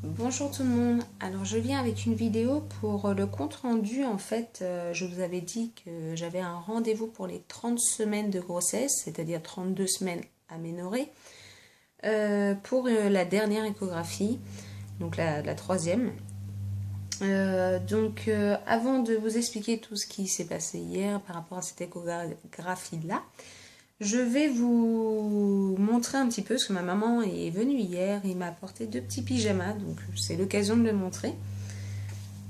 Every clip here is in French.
Bonjour tout le monde, alors je viens avec une vidéo pour le compte rendu. En fait, je vous avais dit que j'avais un rendez-vous pour les 30 semaines de grossesse, c'est-à-dire 32 semaines aménorrhées, pour la dernière échographie, donc la troisième. Avant de vous expliquer tout ce qui s'est passé hier par rapport à cette échographie-là, je vais vous montrer un petit peu, parce que ma maman est venue hier et m'a apporté 2 petits pyjamas, donc c'est l'occasion de le montrer.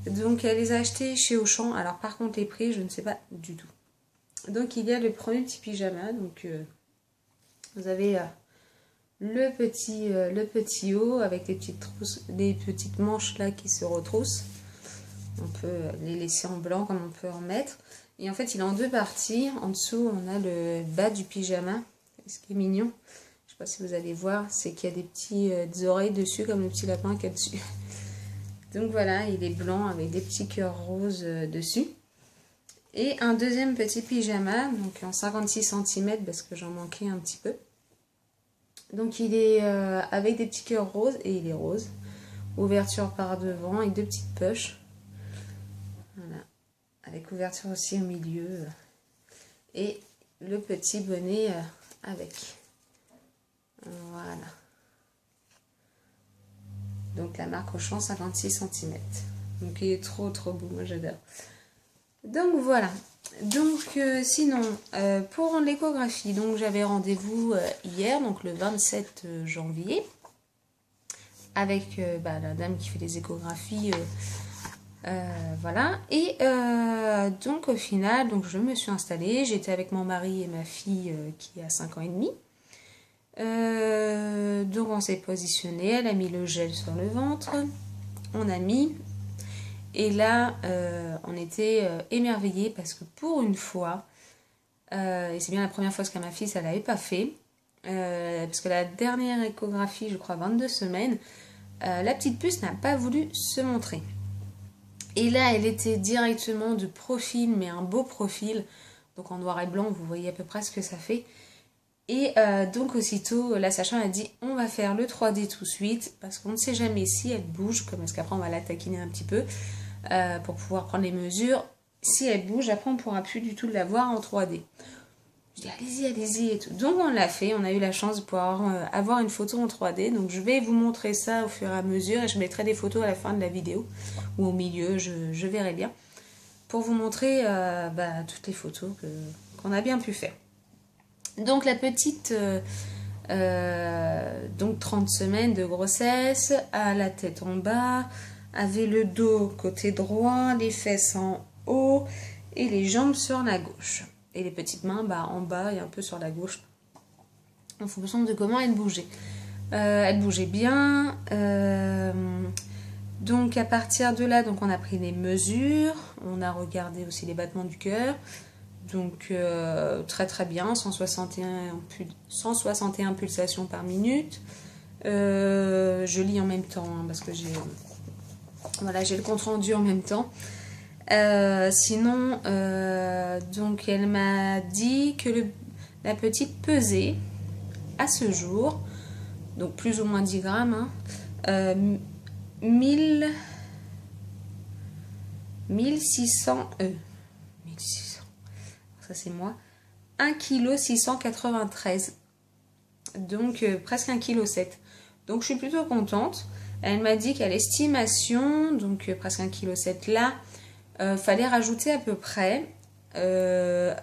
Donc elle les a achetés chez Auchan, alors par contre les prix je ne sais pas du tout. Donc il y a le premier petit pyjama, donc vous avez le petit haut avec les petites manches là qui se retroussent. On peut les laisser en blanc comme on peut en mettre. Et en fait, il est en deux parties. En dessous, on a le bas du pyjama. Ce qui est mignon, je ne sais pas si vous allez voir, c'est qu'il y a des petites oreilles dessus, comme le petit lapin qu'il y a dessus. Donc voilà, il est blanc avec des petits cœurs roses dessus. Et un deuxième petit pyjama, donc en 56 cm, parce que j'en manquais un petit peu. Donc il est avec des petits cœurs roses, et il est rose. Ouverture par devant et 2 petites poches. Voilà, avec ouverture aussi au milieu. Et le petit bonnet avec. Voilà. Donc la marque Auchan 56 cm. Donc il est trop beau, moi j'adore. Donc voilà. Donc sinon, pour l'échographie, donc j'avais rendez-vous hier, donc le 27 janvier, avec la dame qui fait les échographies. Voilà, et donc au final, donc je me suis installée, j'étais avec mon mari et ma fille qui a 5 ans et demi. Donc on s'est positionné, elle a mis le gel sur le ventre, on a mis, et là on était émerveillés parce que pour une fois, et c'est bien la première fois que ma fille ça l'avait pas fait, parce que la dernière échographie, je crois 22 semaines, la petite puce n'a pas voulu se montrer. Et là, elle était directement de profil, mais un beau profil. Donc en noir et blanc, vous voyez à peu près ce que ça fait. Et donc aussitôt, la sage-femme a dit, on va faire le 3D tout de suite, parce qu'on ne sait jamais si elle bouge, comme est-ce qu'après on va la taquiner un petit peu, pour pouvoir prendre les mesures. Si elle bouge, après on ne pourra plus du tout la voir en 3D. Je dis allez-y et tout. Donc on l'a fait, on a eu la chance de pouvoir avoir une photo en 3D. Donc je vais vous montrer ça au fur et à mesure et je mettrai des photos à la fin de la vidéo ou au milieu, je verrai bien. Pour vous montrer toutes les photos qu'on a bien pu faire. Donc la petite, donc 30 semaines de grossesse, à la tête en bas, avait le dos côté droit, les fesses en haut et les jambes sur la gauche. Et les petites mains en bas et un peu sur la gauche, en fonction de comment elle bougeait. Elle bougeait bien. Donc à partir de là, donc on a pris des mesures, on a regardé aussi les battements du cœur. Donc très bien, 161 pulsations par minute. Je lis en même temps parce que j'ai le compte rendu en même temps. Sinon, donc elle m'a dit que la petite pesait à ce jour, donc plus ou moins 10 grammes, 1600, ça c'est moi, 1,693 kg, donc presque 1,7 kg. Donc je suis plutôt contente. Elle m'a dit qu'à l'estimation, donc presque 1,7 kg là, fallait rajouter à peu près 1,4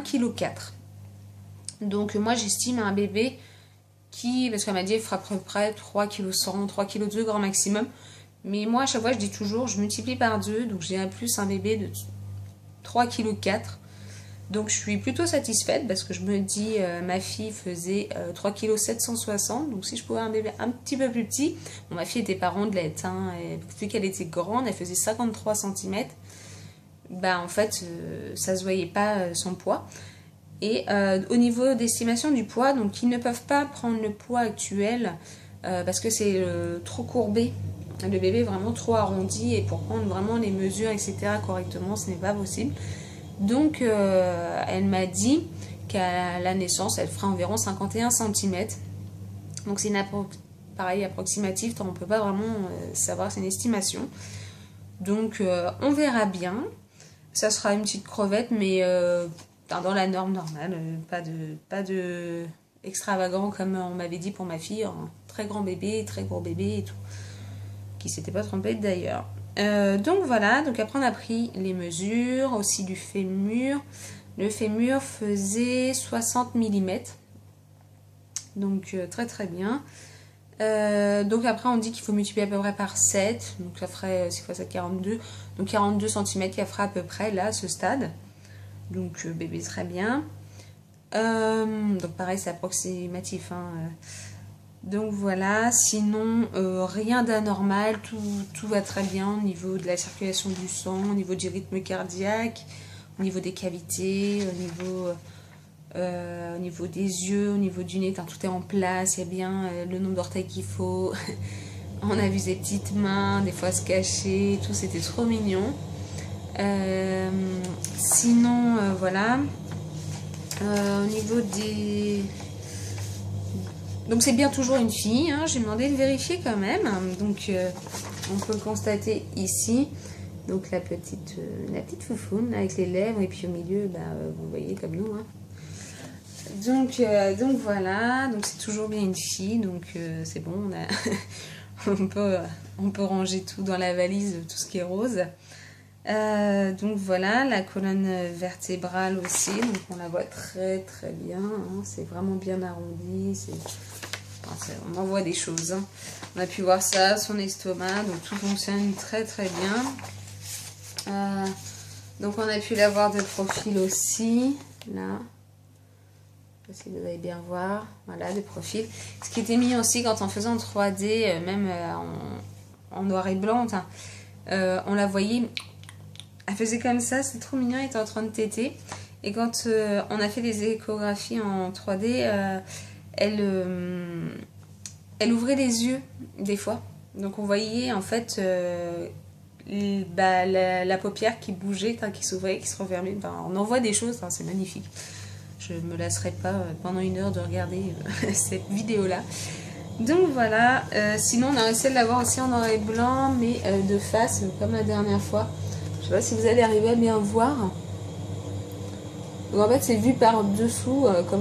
kg. Donc moi j'estime un bébé qui, parce qu'elle m'a dit elle fera à peu près 3,1 kg, 3,2 kg grand maximum. Mais moi à chaque fois je dis toujours, je multiplie par 2, donc j'ai plus un bébé de 3,4 kg. Donc je suis plutôt satisfaite parce que je me dis, ma fille faisait 3,760 kg. Donc si je pouvais avoir un bébé un petit peu plus petit, bon, ma fille était pas rondelette, hein, et vu qu'elle était grande, elle faisait 53 cm. En fait, ça se voyait pas son poids. Et au niveau d'estimation du poids, donc ils ne peuvent pas prendre le poids actuel parce que c'est trop courbé. Le bébé est vraiment trop arrondi et pour prendre vraiment les mesures, etc. correctement, ce n'est pas possible. Donc elle m'a dit qu'à la naissance, elle fera environ 51 cm. Donc c'est une pareil approximatif, on ne peut pas vraiment savoir, c'est une estimation. Donc on verra bien. Ça sera une petite crevette, mais dans la norme normale, pas de extravagant comme on m'avait dit pour ma fille, un très grand bébé, très gros bébé et tout, qui s'était pas trompé d'ailleurs. Donc voilà, donc après on a pris les mesures aussi du fémur. Le fémur faisait 60 mm, donc très très bien. Donc après on dit qu'il faut multiplier à peu près par 7, donc ça ferait 6 x 7, 42, donc 42 cm qui fera à peu près là à ce stade. Donc bébé très bien. Donc pareil c'est approximatif hein. Donc voilà, sinon rien d'anormal, tout va très bien au niveau de la circulation du sang, au niveau du rythme cardiaque, au niveau des cavités, au niveau des yeux, au niveau du nez, tout est en place, il y a bien le nombre d'orteils qu'il faut. On a vu ses petites mains, des fois se cacher, tout, c'était trop mignon. Sinon, voilà. Au niveau des... Donc c'est bien toujours une fille, hein. J'ai demandé de vérifier quand même. Donc on peut constater ici, donc la petite foufoune avec les lèvres et puis au milieu, vous voyez comme nous. Hein. Donc voilà, donc c'est toujours bien une fille, donc c'est bon, on peut ranger tout dans la valise, tout ce qui est rose. Donc voilà, la colonne vertébrale aussi, donc on la voit très très bien, hein. C'est vraiment bien arrondi, on en voit des choses, hein. On a pu voir ça, son estomac, donc tout fonctionne très très bien. Donc on a pu la voir de profil aussi, là. Je sais pas si vous allez bien voir, voilà, de profil. Ce qui était mis aussi quand on faisait en 3D, même en noir et blanc, on la voyait, elle faisait comme ça, c'est trop mignon, elle était en train de téter. Et quand on a fait des échographies en 3D, elle ouvrait les yeux des fois. Donc on voyait en fait la paupière qui bougeait, qui s'ouvrait, qui se refermait. On en voit des choses, c'est magnifique. Je ne me lasserai pas pendant 1 heure de regarder cette vidéo-là. Donc voilà, sinon on a réussi à l'avoir aussi en noir et blanc, mais de face, comme la dernière fois. Je sais pas si vous allez arriver à bien voir. Donc en fait c'est vu par dessous, comme